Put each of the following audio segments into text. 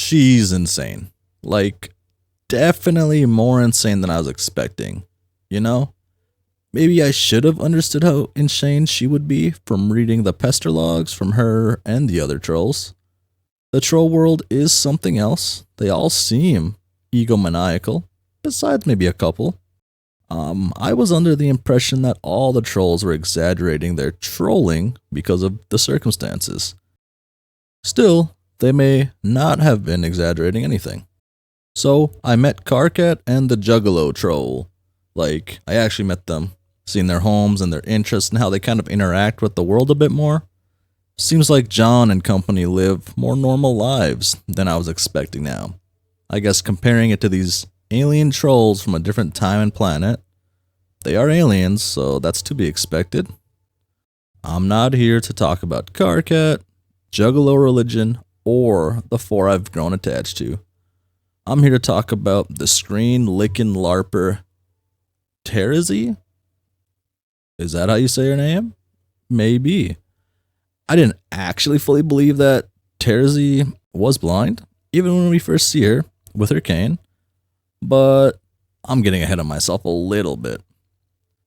she's insane. Like, definitely more insane than I was expecting. You know? Maybe I should have understood how insane she would be from reading the pester logs from her and the other trolls. The troll world is something else. They all seem egomaniacal, besides maybe a couple. I was under the impression that all the trolls were exaggerating their trolling because of the circumstances. Still, they may not have been exaggerating anything. So, I met Carcat and the Juggalo troll. Like, I actually met them, seeing their homes and their interests and how they kind of interact with the world a bit more. Seems like John and company live more normal lives than I was expecting now. I guess comparing it to these alien trolls from a different time and planet, they are aliens, so that's to be expected. I'm not here to talk about Carcat, Juggalo religion, or the four I've grown attached to. I'm here to talk about the screen-licking LARPer Terezi? Is that how you say her name? Maybe. I didn't actually fully believe that Terezi was blind, even when we first see her with her cane, but I'm getting ahead of myself a little bit.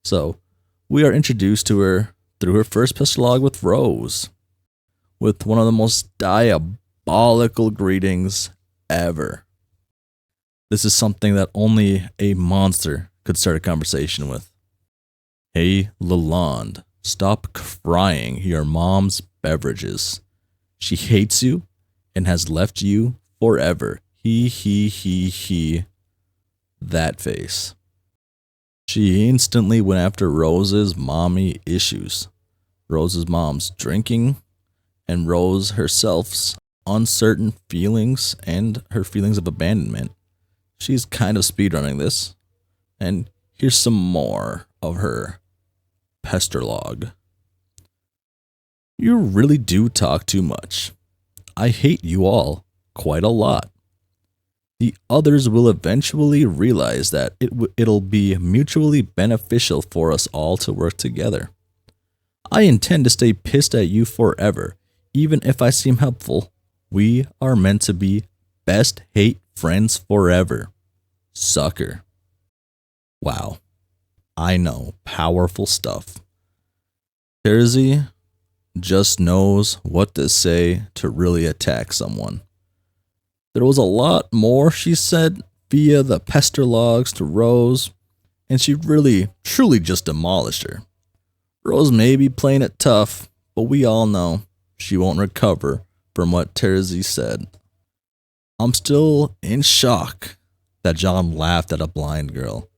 So, we are introduced to her through her first pester log with Rose, with one of the most diabolical greetings ever. This is something that only a monster could start a conversation with. Hey, Lalonde, stop crying your mom's beverages. She hates you and has left you forever. He. That face. She instantly went after Rose's mommy issues. Rose's mom's drinking, and Rose herself's uncertain feelings and her feelings of abandonment. She's kind of speedrunning this. And here's some more of her pester log. You really do talk too much. I hate you all quite a lot. The others will eventually realize that it'll be mutually beneficial for us all to work together. I intend to stay pissed at you forever, even if I seem helpful. We are meant to be best hate friends forever. Sucker. Wow. I know, powerful stuff. Terezi just knows what to say to really attack someone. There was a lot more she said via the pester logs to Rose, and she really, truly just demolished her. Rose may be playing it tough, but we all know she won't recover from what Terezi said. I'm still in shock that John laughed at a blind girl.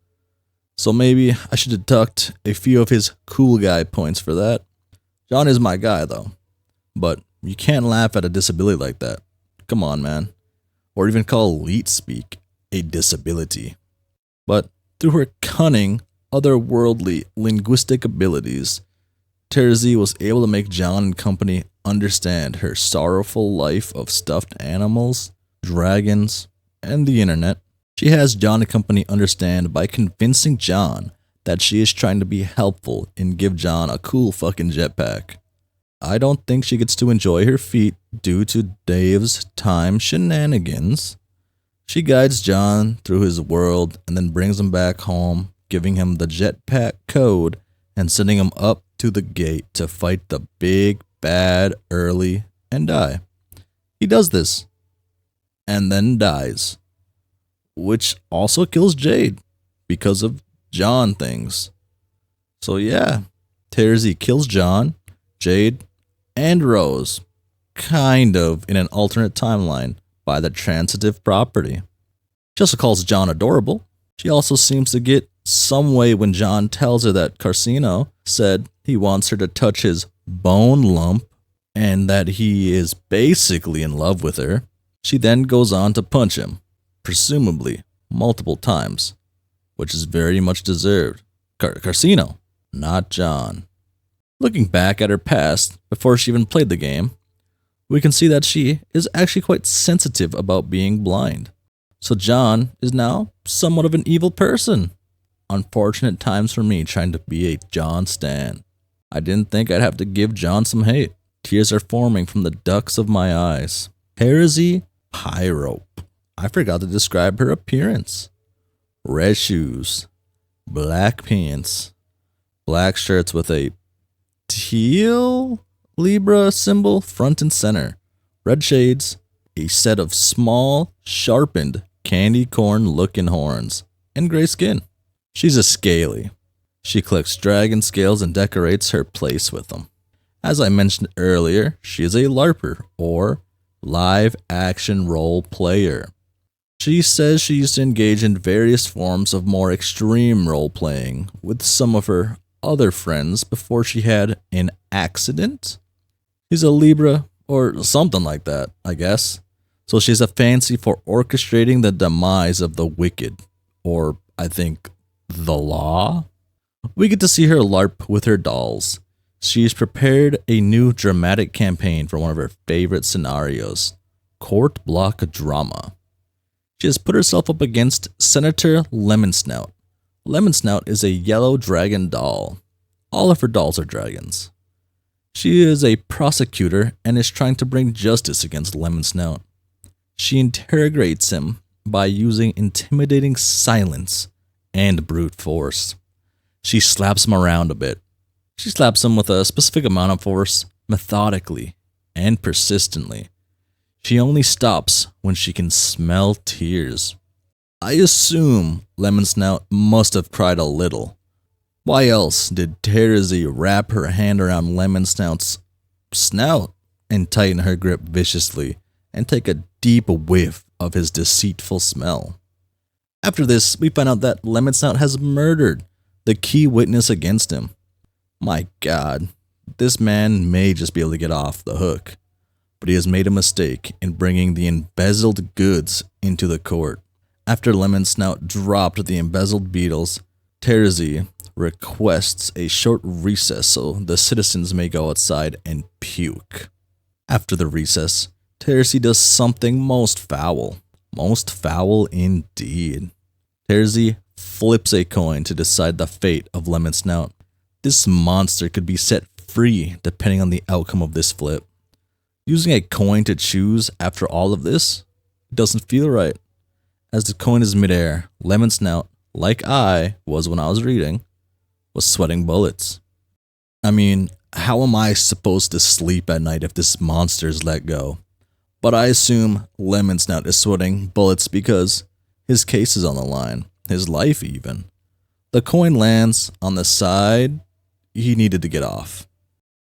So maybe I should deduct a few of his cool guy points for that. John is my guy though. But you can't laugh at a disability like that. Come on, man. Or even call elite speak a disability. But through her cunning, otherworldly linguistic abilities, Terezi was able to make John and company understand her sorrowful life of stuffed animals, dragons, and the internet. She has John and company understand by convincing John that she is trying to be helpful and give John a cool fucking jetpack. I don't think she gets to enjoy her feat due to Dave's time shenanigans. She guides John through his world and then brings him back home, giving him the jetpack code and sending him up to the gate to fight the big bad early and die. He does this and then dies, which also kills Jade because of John things. So yeah, Terezi kills John, Jade, and Rose, kind of in an alternate timeline by the transitive property. She also calls John adorable. She also seems to get some way when John tells her that Carcino said he wants her to touch his bone lump and that he is basically in love with her. She then goes on to punch him, presumably multiple times, which is very much deserved. Carcino, not John. Looking back at her past, before she even played the game, we can see that she is actually quite sensitive about being blind. So John is now somewhat of an evil person. Unfortunate times for me trying to be a John stan. I didn't think I'd have to give John some hate. Tears are forming from the ducts of my eyes. Terezi Pyrope. I forgot to describe her appearance. Red shoes, black pants, black shirts with a teal Libra symbol front and center, red shades, a set of small, sharpened, candy corn looking horns, and gray skin. She's a scaly. She collects dragon scales and decorates her place with them. As I mentioned earlier, she is a LARPer, or live action role player. She says she used to engage in various forms of more extreme role playing with some of her other friends before she had an accident. She's a Libra, or something like that, I guess. So she has a fancy for orchestrating the demise of the wicked, or I think the law. We get to see her LARP with her dolls. She's prepared a new dramatic campaign for one of her favorite scenarios, court block drama. She has put herself up against Senator Lemonsnout. Lemonsnout is a yellow dragon doll. All of her dolls are dragons. She is a prosecutor and is trying to bring justice against Lemonsnout. She interrogates him by using intimidating silence and brute force. She slaps him around a bit. She slaps him with a specific amount of force, methodically and persistently. She only stops when she can smell tears. I assume Lemonsnout must have cried a little. Why else did Terezi wrap her hand around Lemonsnout's snout and tighten her grip viciously and take a deep whiff of his deceitful smell? After this, we find out that Lemonsnout has murdered the key witness against him. My God, this man may just be able to get off the hook, but he has made a mistake in bringing the embezzled goods into the court. After Lemonsnout dropped the embezzled beetles, Terezi requests a short recess so the citizens may go outside and puke. After the recess, Terezi does something most foul indeed. Terezi flips a coin to decide the fate of Lemonsnout. This monster could be set free depending on the outcome of this flip. Using a coin to choose after all of this doesn't feel right. As the coin is midair, Lemonsnout, like I was when I was reading, was sweating bullets. I mean, how am I supposed to sleep at night if this monster is let go? But I assume Lemonsnout is sweating bullets because his case is on the line, his life even. The coin lands on the side he needed to get off.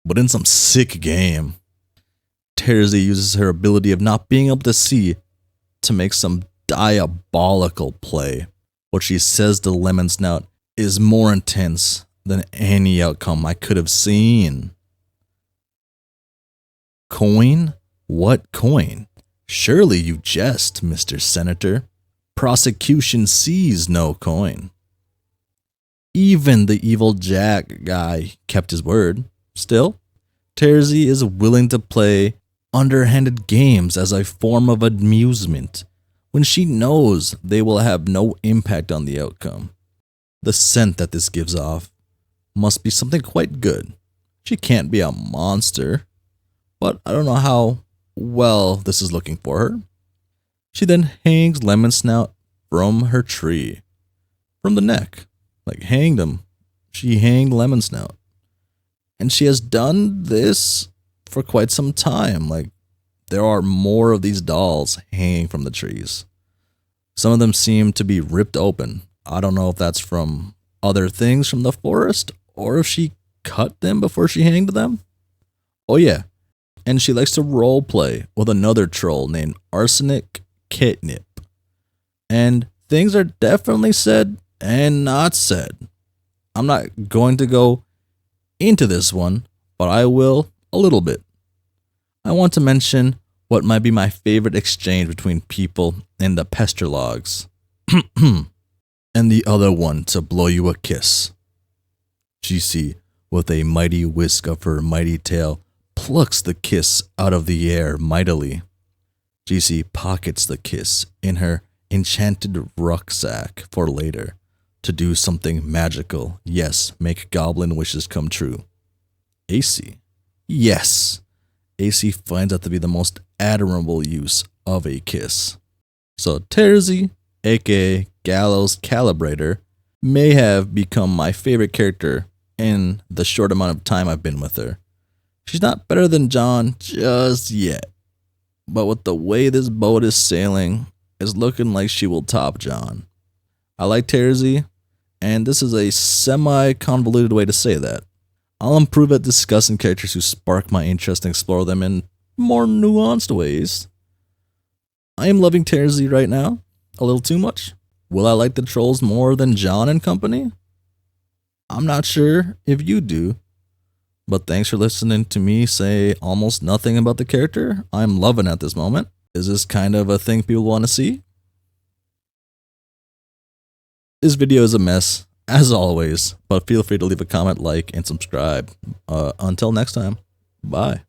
But in some sick game, Terezi uses her ability of not being able to see to make some diabolical play. What she says to Lemonsnout is more intense than any outcome I could have seen. Coin? What coin? Surely you jest, Mr. Senator. Prosecution sees no coin. Even the evil Jack guy kept his word. Still, Terezi is willing to play underhanded games as a form of amusement when she knows they will have no impact on the outcome. The scent that this gives off must be something quite good. She can't be a monster, but I don't know how well this is looking for her. She then hangs Lemonsnout from her tree, from the neck, like hanged him. She hanged Lemonsnout. And she has done this for quite some time. Like, there are more of these dolls hanging from the trees. Some of them seem to be ripped open. I don't know if that's from other things from the forest or if she cut them before she hanged them. Oh yeah, and she likes to role play with another troll named Arsenic Catnip. And things are definitely said and not said. I'm not going to go into this one, but I will a little bit. I want to mention what might be my favorite exchange between people in the pester logs. And the other one to blow you a kiss. GC, with a mighty whisk of her mighty tail, plucks the kiss out of the air mightily. GC pockets the kiss in her enchanted rucksack for later, to do something magical. Yes, make goblin wishes come true. AC. Yes. AC finds that to be the most admirable use of a kiss. So Terezi, aka Gallows Calibrator, may have become my favorite character in the short amount of time I've been with her. She's not better than John just yet, but with the way this boat is sailing, it's looking like she will top John. I like Terezi, and this is a semi-convoluted way to say that. I'll improve at discussing characters who spark my interest and explore them in more nuanced ways. I am loving Terezi right now, a little too much. Will I like the trolls more than John and company? I'm not sure if you do, but thanks for listening to me say almost nothing about the character I'm loving at this moment. Is this kind of a thing people want to see? This video is a mess, as always, but feel free to leave a comment, like, and subscribe. Until next time, bye.